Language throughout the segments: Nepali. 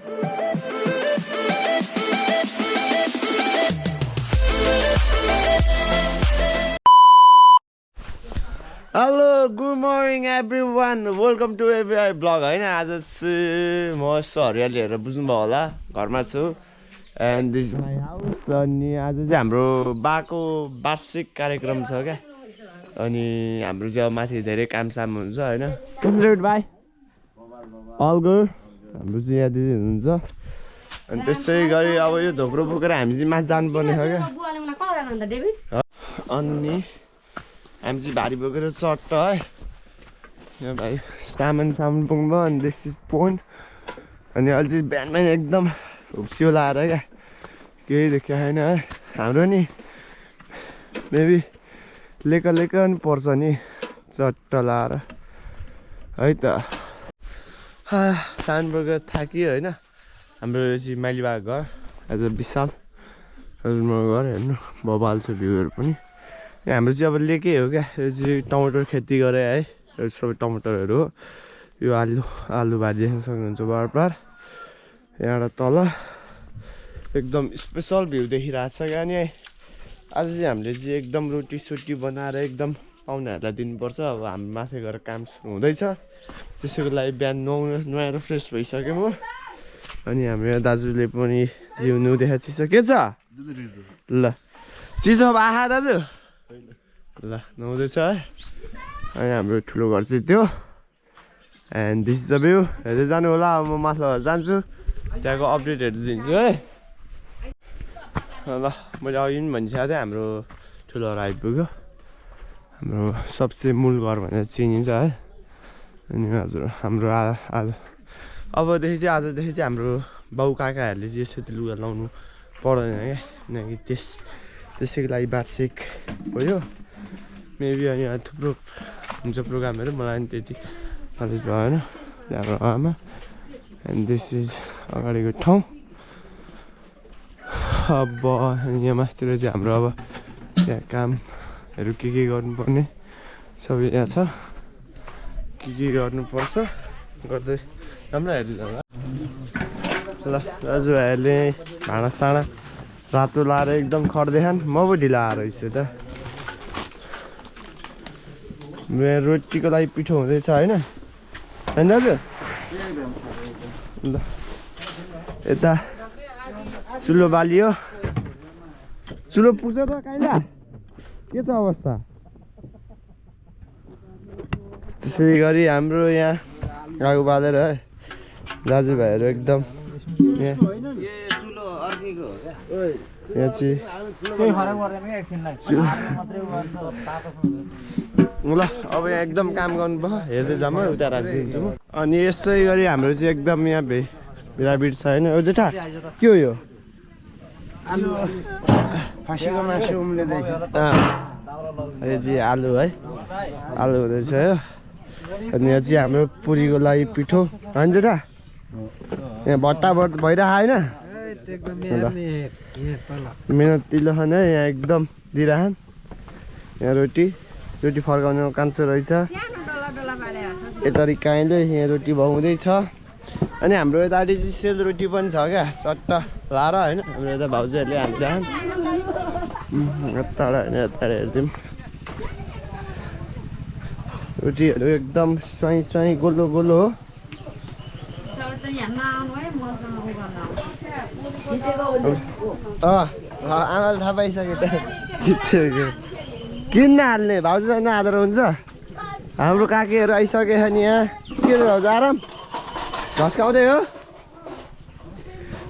Hello, good morning everyone. Welcome to every vlog. हैन आज चाहिँ म हरियाली हेरेर बुझ्नुभयो होला घरमा छु and this is my house. अनि आज चाहिँ हाम्रो बाको वार्षिक कार्यक्रम छ क्या अनि हाम्रो चाहिँ माथि धेरै कामसाम हुन्छ हैन कम्प्लिट बाइ अल गुड हाम्रो चाहिँ यहाँ दिदी हुनुहुन्छ अनि त्यसै गरी अब यो धोक्रो बोकेर हामी चाहिँ माथि जानुपर्ने छ क्या अनि हामी चाहिँ भारी बोकेर चट्ट है यहाँ भाइ सामान पुग्नुभयो अनि दिस इज पोइन्ट अनि अहिले चाहिँ बिहान बिहान एकदम हुप्सियो लाएर क्या केही देखिया छैन है हाम्रो नि मेबी लेका नि पर्छ नि चट्ट लाएर है त सामान बोकेर थाकियो होइन हाम्रो यो चाहिँ माइलीबाको घर एज अ विशाल घर हेर्नु बबाल छ भ्यूहरू पनि हाम्रो चाहिँ अब लेकै हो क्या यो चाहिँ टमाटर खेती गरे है यो सबै टमाटरहरू हो यो आलु भाजी देख्न सक्नुहुन्छ बार यहाँबाट तल एकदम स्पेसल भ्यू देखिरहेको छ क्या नि आज चाहिँ हामीले चाहिँ एकदम रोटी सोटी बनाएर एकदम पाहुनाहरूलाई दिनुपर्छ अब हामी माथि गएर काम सुरु हुँदैछ त्यसैको लागि बिहान नुहाएर फ्रेस भइसक्यो म अनि हाम्रो यहाँ दाजुले पनि जिउनु देखा चिसो के छ ल चिसो अब आहा दाजु ल नुहाउँदैछ है अनि हाम्रो ठुलो घर चाहिँ त्यो and this is the view हेर्दै जानु होला अब म माथि घर जान्छु त्यहाँको अपडेटहरू दिन्छु है ल मैले अघि पनि भनिसकेको थिएँ हाम्रो ठुलो घर आइपुग्यो हाम्रो सबसे मूल घर भनेर चिनिन्छ है अनि हजुर हाम्रो अबदेखि चाहिँ आजदेखि चाहिँ हाम्रो बाउ काकाहरूले चाहिँ यसरी लुगा लाउनु पर्दैन क्या किनकि त्यसैको लागि वार्षिक हो यो मेबी अनि थुप्रो हुन्छ प्रोग्रामहरू मलाई पनि त्यति नलेज भएन हाम्रो आमा एन्ड दिस इज अगाडिको ठाउँ अब यहाँ मासतिर चाहिँ हाम्रो अब यहाँ कामहरू के गर्नुपर्ने सबै यहाँ छ के गर्नुपर्छ गर्दै राम्रो हेर्नु ल दाजुभाइहरूले भाँडासाँडा रातो लाएर एकदम खट्दैछन् म पो ढिला आएर रहेछु त यहाँ रोटीको लागि पिठो हुँदैछ होइन होइन दाजु ल यता चुलो बालियो चुलो पुग्छ त काइला के छ अवस्था त्यसै गरी हाम्रो यहाँ आगो बालेर है दाजुभाइहरू एकदम यहाँ चाहिँ ल अब यहाँ एकदम काम गर्नुभयो हेर्दै जाऊँ है उता राखिदिन्छु म अनि यसै गरी हाम्रो चाहिँ एकदम यहाँ भिराभिड छ होइन ओ जेठा के हो यो खसीको मासु उम्लिँदैछ यो चाहिँ आलु है आलु हुँदैछ हो अनि यहाँ चाहिँ हाम्रो पुरीको लागि पिठो होइन जेठा यहाँ भट्टा भइरहेको होइन मिहिनेतिलो खान है यहाँ एकदम दिइरहन् यहाँ रोटी फर्काउने कान्छो रहेछ यतारि काइँले यहाँ रोटी भउँदैछ अनि हाम्रो यतापट्टि चाहिँ सेलरोटी पनि छ क्या चट्ट लाएर होइन हाम्रो यता भाउजूहरूले हालिदिएछन् यताबाट होइन यता हेरिदिउँ रोटीहरू एकदम स्वाई गोलो हो आमाले थाहा पाइसक्यो त खिचेको किन हाल्ने भाउजूलाई नआदर हुन्छ हाम्रो काकीहरू आइसकेछ नि यहाँ के छ भाउजू आराम घस्काउँदै हो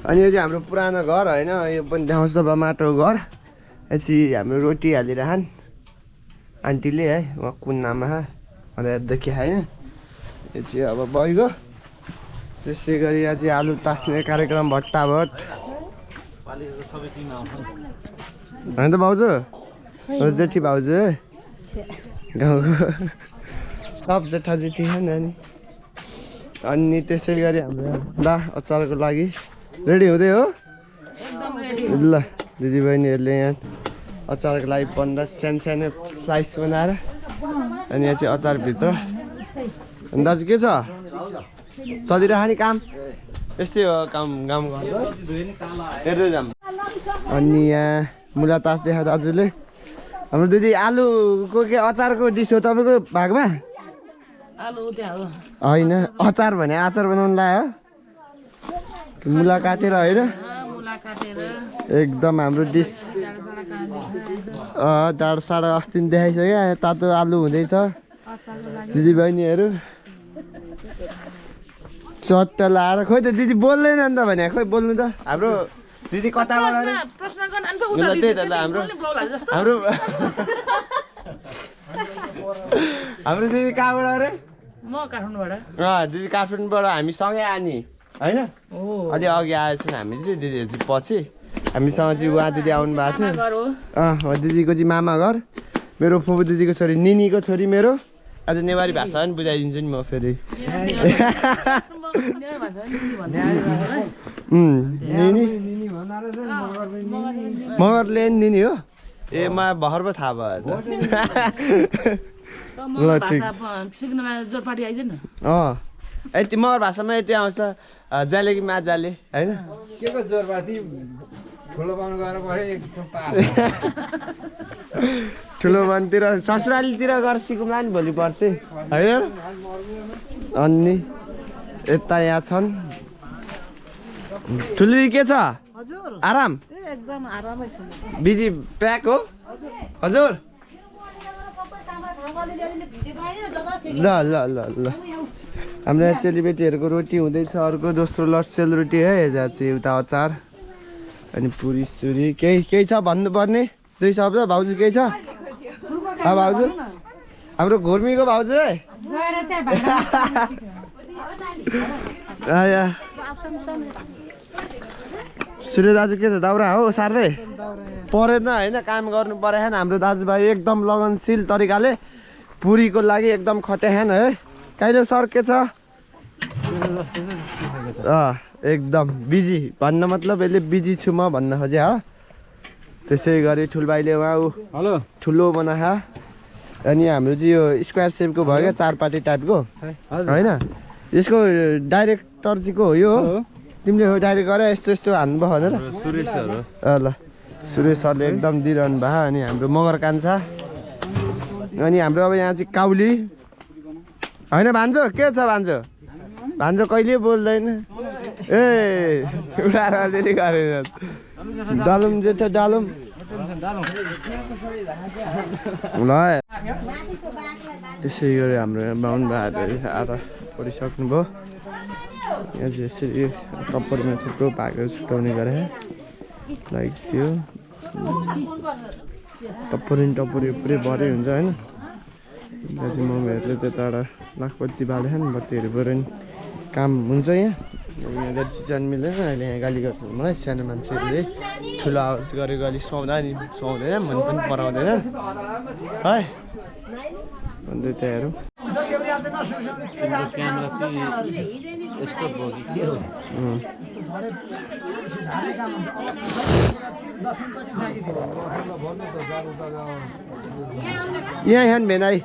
अनि यो चाहिँ हाम्रो पुरानो घर होइन यो पनि देखाउँछ माटोको घर यसरी हाम्रो रोटी हालिरहन् आन्टीले है उहाँ कुनामा भनेर देखिया होइन यो चाहिँ अब भइगयो त्यसै गरी यहाँ चाहिँ आलु तास्ने कार्यक्रम भट्टाभट होइन त भाउजू जेठी भाउजू है गाउँको सब जेठा जेठी छ नानी अनि त्यसै गरी हाम्रो दा अचारको लागि रेडी हुँदै हो ल दिदीबहिनीहरूले यहाँ अचारको लागि बन्दा सानो स्लाइस बनाएर अनि यहाँ चाहिँ अचारभित्र अनि दाजु के छ चलिरह नि काम यस्तै हो काम गर्दा हेर्दै जाऊँ। अनि यहाँ मुला तास देखा दाजुले हाम्रो दिदी आलुको के अचारको डिस हो तपाईँको भागमा? होइन अचार भने अचार बनाउनु लाग्यो मुला काटेर होइन एकदम हाम्रो डिस डाँडा साडा अस्ति देखाइसक्यो तातो आलु हुँदैछ दिदी बहिनीहरू चट्ट लाएर खोइ त दिदी बोल्दैन नि त भने खोइ बोल्नु त हाम्रो दिदी कताबाट अरे त्यही त ल हाम्रो हाम्रो दिदी कहाँबाट अरे म काठमाडौँबाट दिदी काठमाडौँबाट हामी सँगै आनी होइन अलि अघि आएछन् हामी चाहिँ दिदीहरू चाहिँ पछि हामीसँग चाहिँ उहाँ दिदी आउनु भएको थियो दिदीको चाहिँ मामा घर मेरो फुपू दिदीको छोरी निनीको छोरी मेरो आज नेवारी भाषा पनि बुझाइदिन्छु नि म फेरि मगरले निनी हो ए मलाई भर्खर पो थाहा भयो ल ठिक यति मगर भाषामा यति आउँछ जाले कि माजाले होइन के को जोरपाती ठुलो बाउनु गएर पढे ठुलो वनतिर ससुरालीतिर गएर सिकौँला नि भोलि पर्सि होइन अनि यता यहाँ छन् ठुली के छ आराम एकदम आरामै छ बिजी प्याक हो हजुर ल ल ल ल हाम्रो यहाँ चेलीबेटीहरूको रोटी हुँदैछ अर्को दोस्रो लट्सेल रोटी है जहाँ चाहिँ उता अचार अनि पुरी सुरी केही छ भन्नुपर्ने दुई शब्द भाउजू केही छ भाउजू हाम्रो घुर्मीको भाउजू है सूर्य दाजु के छ दाउरा हो सार्दै परेन होइन काम गर्नु परेन हाम्रो दाजुभाइ एकदम लगनशील तरिकाले पुरीको लागि एकदम खटेन है कहिले सर के छ एकदम बिजी भन्न मतलब यसले बिजी छु म भन्न खोजे हो त्यसै गरी ठुलभाइले उहाँ हेलो ठुलो बनाहा अनि हाम्रो चाहिँ यो स्क्वायर सेपको भयो क्या चारपाटी टाइपको होइन यसको डाइरेक्टर चाहिँ को हो यो तिमीले हो डाइरेक्ट गरे यस्तो यस्तो हान्नुभयो भनेर सुरेश सर हो ल सुरेश सरले एकदम दिइरहनु भयो अनि हाम्रो मगर कान्छा अनि हाम्रो अब यहाँ चाहिँ काउली होइन भान्जो के छ भान्जो भान्जो कहिले बोल्दैन ए उडाएर अलिअलि गरेन डालुम जेठो डालुम ल त्यसै गरी हाम्रो यहाँ बाहुन भाइहरूले आएर पढिसक्नुभयो यहाँ चाहिँ यसरी टप्परमा थुप्रो भागहरू छुट्याउने गरे लाइक त्यो टप्परी पुरै भरै हुन्छ होइन यहाँ चाहिँ मम्मीहरूले त्यताबाट लाखपत्ती बालेछन् बत्तीहरू गऱ्यो नि काम हुन्छ यहाँ धेरै चिजन मिलेन अहिले यहाँ गाली गर्छ मलाई सानो मान्छेहरूले ठुलो आवाज गरेको अलिक सुहाउँदा नि सुहाउँदैन मन पनि पराउँदैन है अन्त त्यहाँहरू यहाँ भेनाइ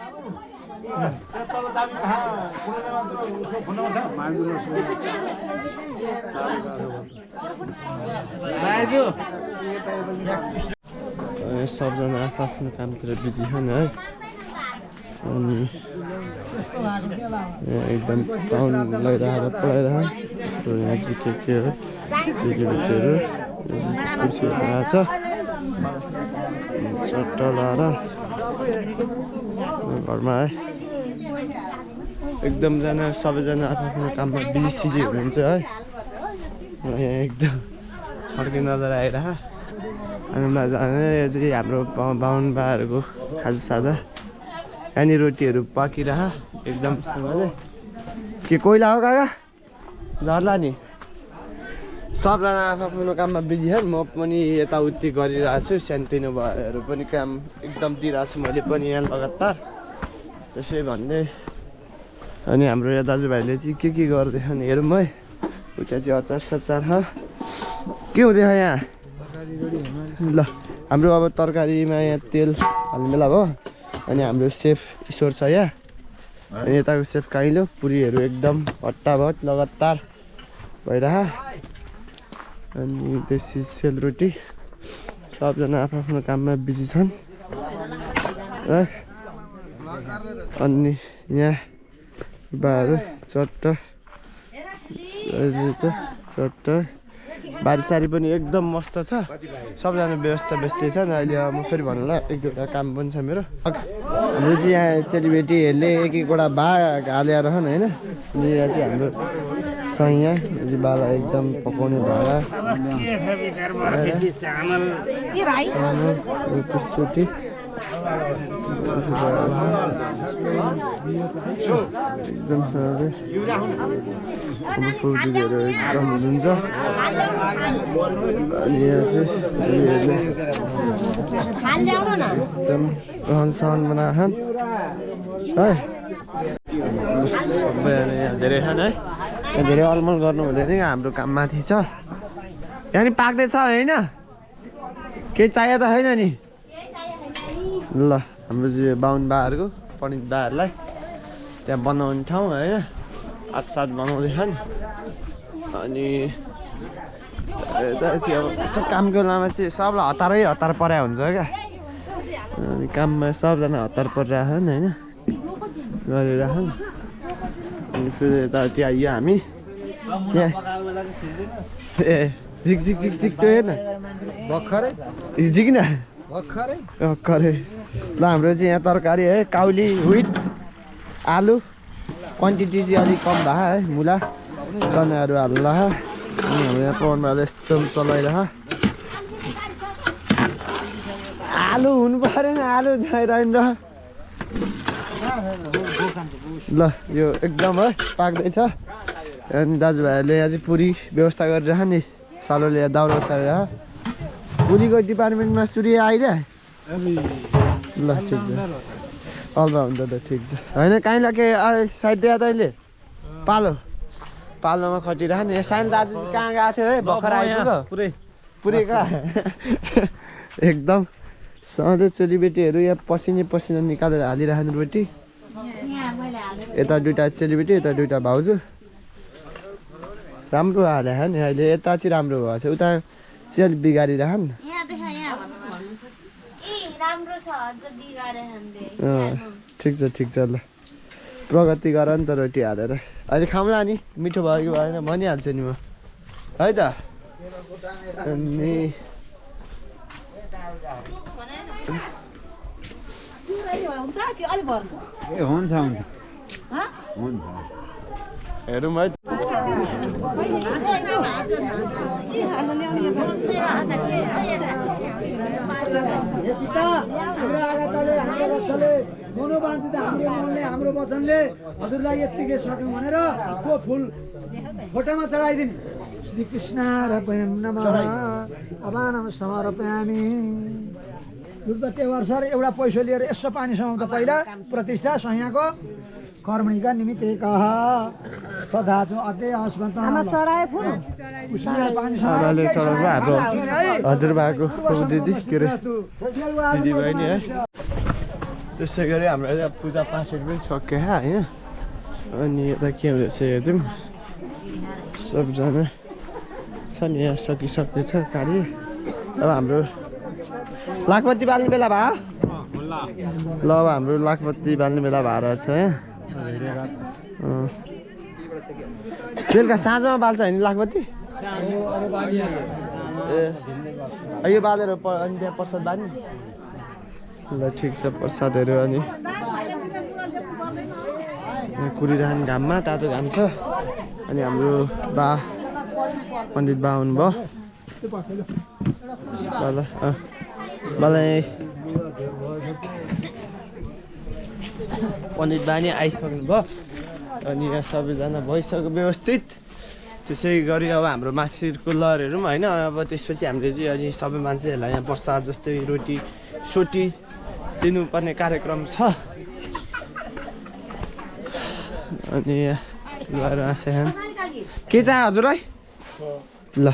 सबजना आफ्नो कामतिर बिजी छन् है अनि एकदम टाउन लगाइरहेर पढाइरहेको यहाँ चाहिँ के हो चेलीबेटीहरू कुर्सीहरू आएको छ चट्ट लाएर घरमा है एकदमजना सबैजना आफ्नो काममा बिजी सिजी हुनुहुन्छ है यहाँ एकदम छड्के नजर आइरह अनि जाने यो चाहिँ हाम्रो बाहुन बाहरूको खाजा साजा अनि रोटीहरू पाकिरह एकदम सँगले के कोइला हो काका झर्ला नि सबजना आफ्नो काममा बिजी छ म पनि यताउति गरिरहेको छु सानोतिनो भएर पनि काम एकदम दिइरहेको छु मैले पनि यहाँ लगातार त्यसै भन्दै अनि हाम्रो यहाँ दाजुभाइले चाहिँ के गर्दैछन् हेरौँ है उता चाहिँ अचार सचार छ के हुँदैछ यहाँ ल हाम्रो अब तरकारीमा यहाँ तेल हाल्ने बेला भयो अनि हाम्रो सेफ ईश्वर छ यहाँ अनि यताको सेफ काइलो पुरीहरू एकदम हट्टाभट लगातार भइरह अनि देसी सेलरोटी सबजना आफ्नो काममा बिजी छन् है अनि यहाँ बाहरू चट्ट बारीसारी पनि एकदम मस्त छ सबजना व्यवस्था व्यस्तै छन् अहिले म फेरि भन्नुला एक दुईवटा काम पनि छ मेरो हाम्रो चाहिँ यहाँ चेलीबेटीहरूले एक एकवटा भाग हालेर छन् होइन अनि यहाँ चाहिँ हाम्रो सैया बाला एकदम पकाउने भाडा चोटी एकदम फौजीहरू एकदम हुनुहुन्छ अनि यहाँ चाहिँ एकदम रहन सहन बनाएछन् है सबैजना यहाँ धेरै छन् है यहाँ धेरै अलमल गर्नु हुँदैन हाम्रो काम माथि छ यहाँ पाक्दैछ होइन केही चाहियो त छैन नि ल हाम्रो चाहिँ बाहुन बाहरूको पण्डित बाहरूलाई त्यहाँ बनाउने ठाउँ होइन आजसाथ बनाउँदैछन् अनि यता चाहिँ अब यस्तो कामको बेलामा चाहिँ सबलाई हतार परायो हुन्छ क्या अनि काममा सबजना हतार परिरहेछन् होइन गरिरहेछन् अनि फेरि यताउति आइयो हामी यहाँ ए झिक झिक झिक झिक त्यो हेर्न भर्खरै झिक न भर्खरै ल हाम्रो चाहिँ यहाँ तरकारी है काउली विथ आलु क्वान्टिटी चाहिँ अलिक कम भयो है मुला चनाहरू हाल्ला अनि हाम्रो यहाँ पवनबाट यस्तो चलाइरह आलु हुनु परेन आलु चाहिरहन्छ ल यो एकदम है पाक्दैछ अनि दाजुभाइहरूले यहाँ चाहिँ पुरी व्यवस्था गरिरह नि सालोले दाउरा सारेर पुरीको डिपार्टमेन्टमा सूर्य आइदिए ल ठिक छ अलराउन्डर त ठिक छ होइन काहीँ लागे साइड दिए तैँले पालोमा खटिरह नि सानो दाजु चाहिँ कहाँ गएको थियो है भर्खर आइपुग्यो पुरै कहाँ एकदम सधैँ चेलीबेटीहरू यहाँ पसिना निकालेर हालिराख्नु रोटी यता दुइटा चेलीबेटी यता दुइटा भाउजू राम्रो हाले नि अहिले यता चाहिँ राम्रो भएको छ उता चाहिँ अलिक बिगारिरह नि ठिक छ ल प्रगति गर नि त रोटी हालेर अहिले खाउँला नि मिठो भयो कि भएन भनिहाल्छु नि म है त अनि हुन्छ हेरौँ है हाम्रो वचनले हजुरलाई यत्तिकै सक्यौँ भनेर को फुल फोटामा चढाइदिनु श्री कृष्ण रपयम नमः अबानम समर्पयामि दुर्दत्य वर्ष एउटा पैसा लिएर यसो पानी समाउँदा पहिला प्रतिष्ठा सयहाँको कर्मणिका निमित्त तथा अध्यय हजुरबाको दिदी के अरे दिदी बहिनी है त्यसै गरी हाम्रो पूजा पाठहरू पनि सक्यो होइन अनि यता के हुँदैछ हेर्छौँ सबजना छ नि यहाँ सकिसकेछ कार्य अब हाम्रो लाखपत्ती बाल्ने बेला भयो ल अब हाम्रो लाखपत्ती बाल्ने बेला भएर छ यहाँ बेलुका साँझमा बाल्छ होइन लाखपत्ती ए यो बालेर अनि त्यहाँ प्रसाद बाल्ने ल ठिक छ प्रसादहरू अनि यहाँ कुरिरहने घाममा तातो घाम छ अनि हाम्रो बा पण्डित बा हुनुभयो मलाई पण्डित बा नि आइसक्नु भयो अनि यहाँ सबैजना भइसक्यो व्यवस्थित त्यसै गरी अब हाम्रो माथिको लहरहरू पनि होइन अब त्यसपछि हामीले चाहिँ अनि सबै मान्छेहरूलाई यहाँ प्रसाद जस्तै रोटी सोटी दिनुपर्ने कार्यक्रम छ अनि गएर आएको के चाहियो हजुरलाई ल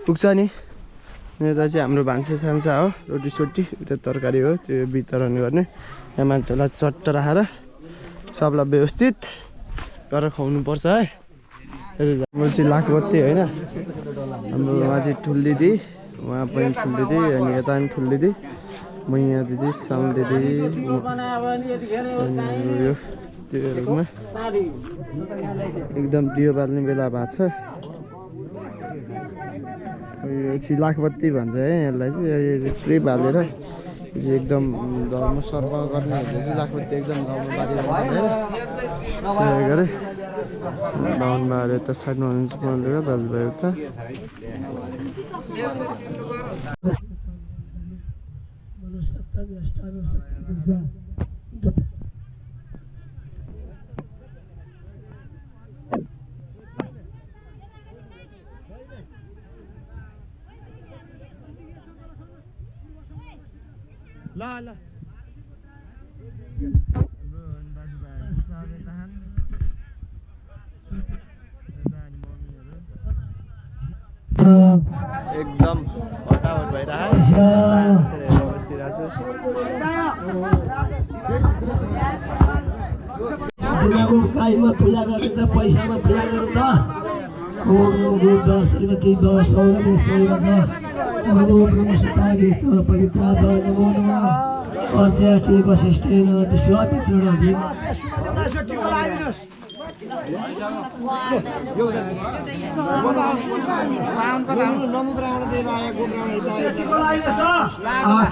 पुग्छ नि यता चाहिँ हाम्रो भान्सा सान्सा हो रोटी सोटी उता तरकारी हो त्यो वितरण गर्ने यहाँ मान्छेलाई चट्ट राखेर सबलाई व्यवस्थित गरेर खुवाउनुपर्छ है हाम्रो चाहिँ लाखबत्ती होइन हाम्रो उहाँ चाहिँ ठुल दिदी उहाँ पनि ठुल दिदी अनि यता पनि ठुल दिदी म यहाँ दिदी साल दिदी यो त्योहरूमा एकदम दियो बाल्ने बेला भएको छ यो चाहिँ लाखबत्ती भन्छ है यसलाई चाहिँ पुरै बालेर चाहिँ एकदम धर्म सर्व गर्नेहरूले चाहिँ लाखबत्ती एकदम गाउँमा बालिरहन्छ गरे बाहुनमा यता साइडमा हुनुहुन्छ उहाँले दाजुभाइ उता ल ल एकदम हटावट गाईमा पूजा गर्ने त पैसामा पूजा गर्नु त श्रीमती पवित्र अर्च्याठी वशिष्ठेन विश्वामित्रेण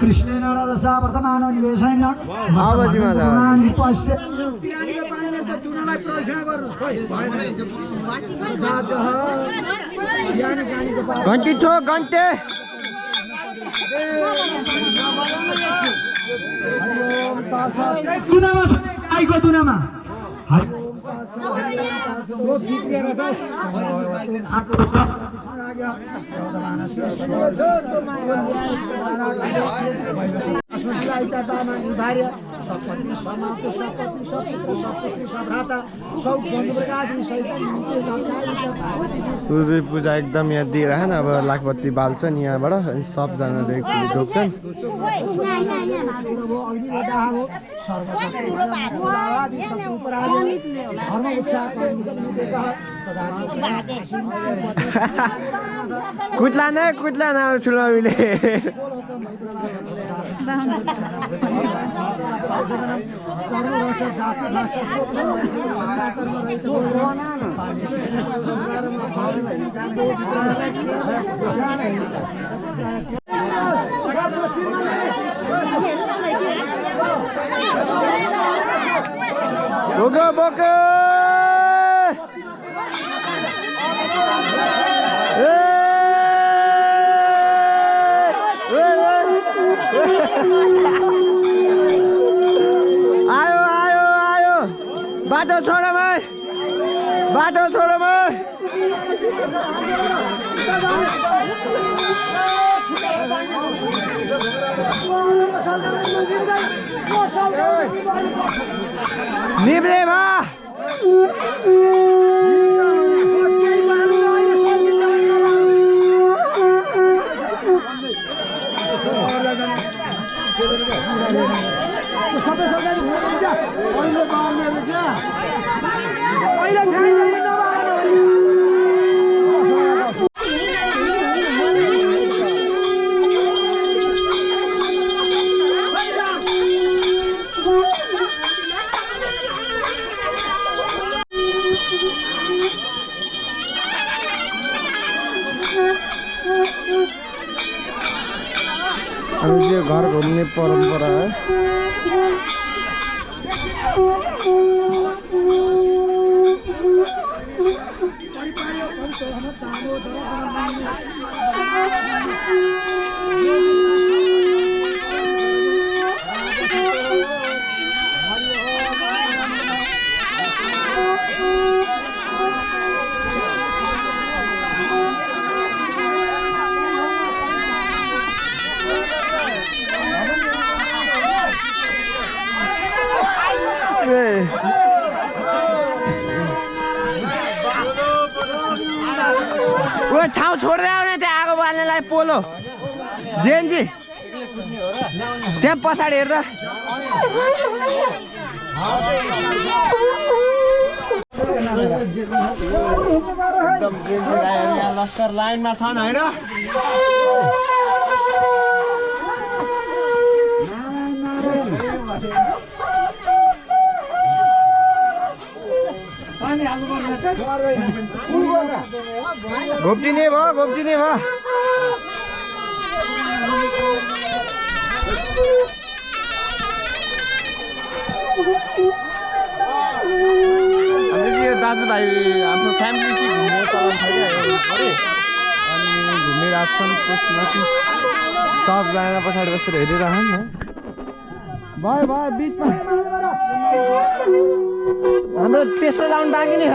कृष्णेन रजसा वर्तमानो निवेशेन घन्टी ठोक घन्टे गाईको दुनामा सूर्य पूजा एकदम यहाँ दिइरहन अब लाखबत्ती बाल्छन् यहाँबाट अनि सबजनाले एकचोटि ढोक्छन् कुट्ला न ठुलो उहिले बोको बोको आयो आयो आयो बाटो छोड भाइ बाटो छोड भाइ निब्ले भा यो घर घुम्ने परम्परा है ठाउँ छोड्दै आउने त्यहाँ आगो बाल्नेलाई पोलो जेनजी त्यहाँ पछाडि हेर्दा एकदम जेन्जी भाइहरू यहाँ लस्कर लाइनमा छन् होइन घोप्टिने भयो घोप्टिने भयो दाजुभाइ हाम्रो फ्यामिली चाहिँ घुम्ने चलन छ क्या अनि घुमिरहेको छन् त्यसमा चाहिँ सबजना पछाडि बसेर हेरिरहन् है भयो भयो बिचमा हाम्रो तेस्रो लाउनु बाँकी नै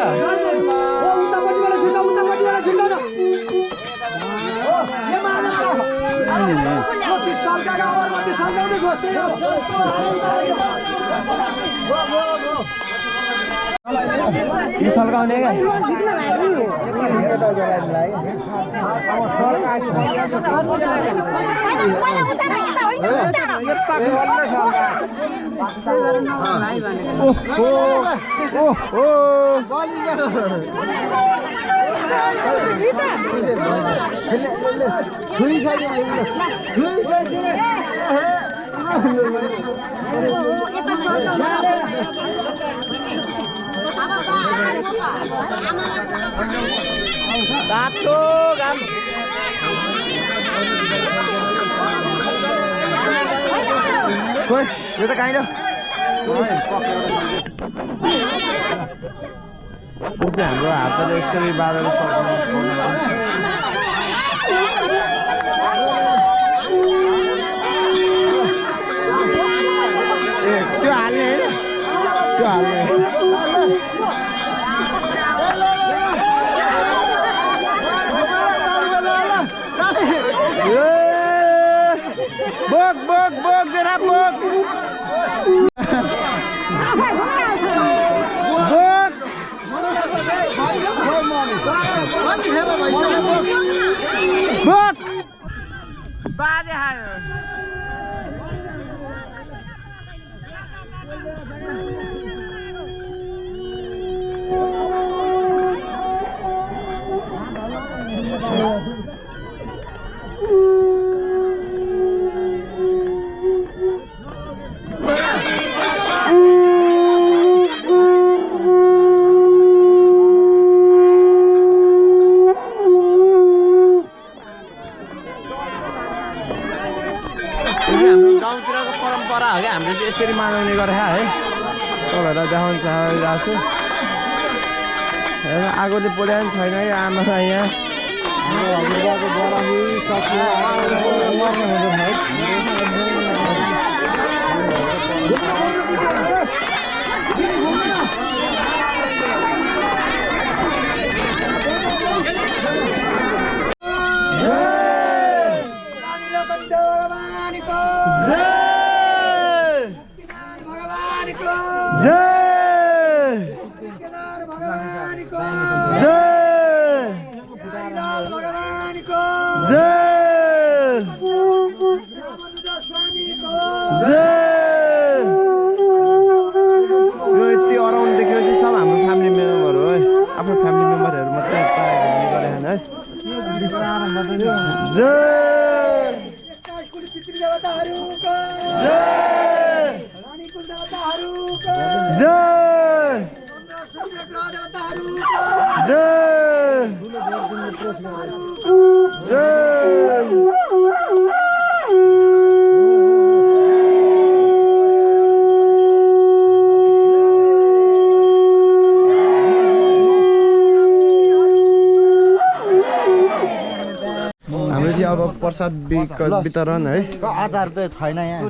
यो सल्काउने क्या Satu kan. Woi, kita kain dah. Bukan, bro. Apa tu istri baru Itu aneh. Itu aneh. Bog, jera bog. Bog. Bog. Baje hayo. गाउँतिरको परम्परा हो क्या हामीले चाहिँ यसरी मनाउने गरे है तपाईँहरूलाई देखाउन चाहेको छु हेर आगोले पोल्या पनि छैन है आमालाई यहाँ हजुरबाको बराबी हाम्रो चाहिँ अब प्रसाद वितरण है अचार त छैन यहाँ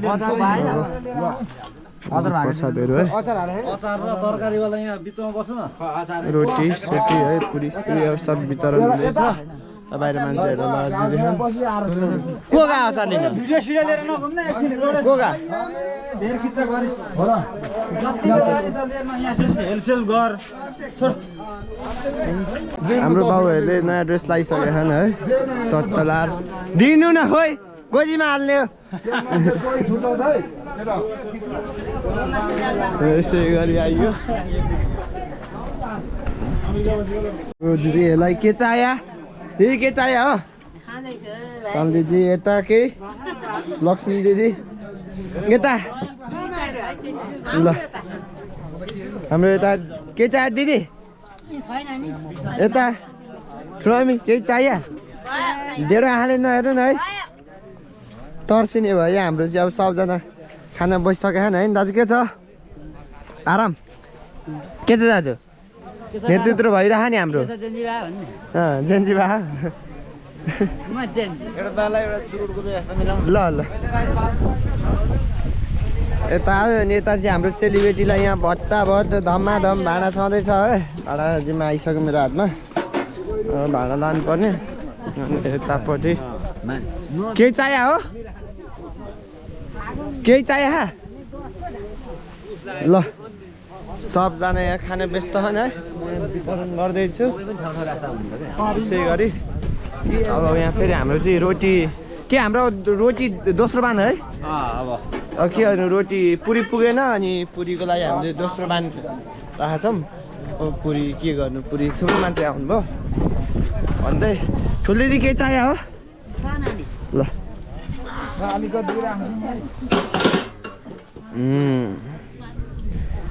प्रसादहरू है तरकारीवाला यहाँ बिचमा बस्नु न रोटी सोटी है पुरी सब वितरण हुँदैछ बाहिर मान्छेहरू को गएको अचार लिन को गएको हाम्रो बाउहरूले नयाँ ड्रेस लगाइसकेका छन् है चट्टा लाएर दिनु न खोइ गोजीमा हाल्ने हो यसै गरी आइयो दिदीहरूलाई के चाहियो दिदी के चाहियो हो सन दिदी यता के लक्ष्मी दिदी यता ल हाम्रो यता के चाहियो दिदी यता ठुलोमी केही चाहियो डेढो आँखाले नहेर्नु न है तर्सिने भयो हाम्रो चाहिँ अब सबजना खाना बसिसकेको छैन है दाजु के छ आराम के छ दाजु नेतृत्व भइरह नि हाम्रो जेन्जी बा ल ल यता आयो अनि यता चाहिँ हाम्रो चेलीबेटीलाई यहाँ भट्टाभट धमाधम भाँडा छँदैछ है भाँडा जिम्मा आइसक्यो मेरो हातमा भाँडा लानुपर्ने अनि यतापट्टि केही चाहियो हो केही चाहियो ल सबजना यहाँ खाने व्यस्त छन् है वितरण गर्दैछु त्यसै गरी अब यहाँ फेरि हाम्रो चाहिँ रोटी के हाम्रो रोटी दोस्रो बान है अब के गर्नु रोटी पुरी पुगेन अनि पुरीको लागि हामीले दोस्रो बान राखेको छौँ अब पुरी के गर्नु पुरी थुप्रो मान्छे आउनुभयो भन्दै ठुलेरी के चाहियो हो ल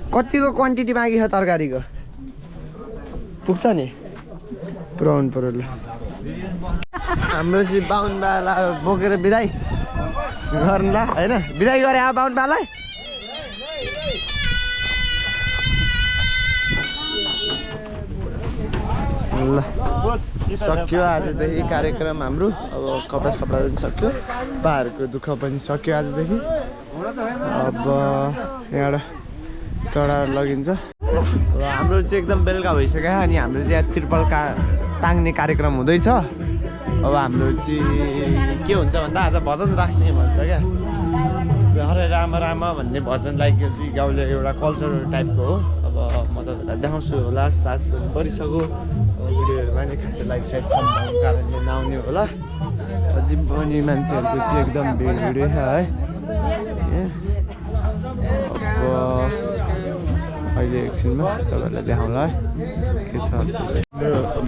कतिको क्वान्टिटी मागी छ तरकारीको पुग्छ नि पुऱ्याउनु पऱ्यो ल हाम्रो चाहिँ बाहुन बाला बोकेर बिदाई गर्नुला होइन बिदाई गरे अब बाहुन बालाई ल सक्यो आजदेखि कार्यक्रम हाम्रो अब कपडा सपडा पनि सक्यो पाहरूको दुःख पनि सक्यो आजदेखि अब यहाँबाट चढाएर लगिन्छ र हाम्रो चाहिँ एकदम बेलुका भइसक्यो अनि हाम्रो चाहिँ यहाँ त्रिपल टाङ्ने कार्यक्रम हुँदैछ अब हाम्रो चाहिँ के हुन्छ भन्दा आज भजन राख्ने भन्छ क्या हरे राम राम भन्ने भजनलाई यो चाहिँ गाउँले एउटा कल्चर टाइपको हो अब म तपाईँहरूलाई देखाउँछु होला साथ पनि परिसक्यो भिडियोहरूमा नि खासै लाइक साइड कम भएको कारणले नआउने होला अझै पनि मान्छेहरूको चाहिँ एकदम भिड छ है अब अहिले एकछिनमा तपाईँहरूलाई देखाउँला है के छ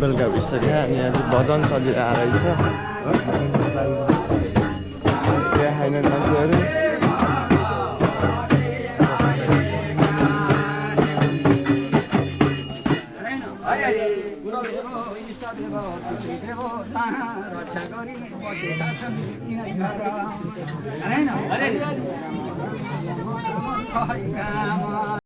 बेलुका भइसक्यो अनि आज भजन चलिरहेको रहेछ देखाएन मान्छेहरू अरे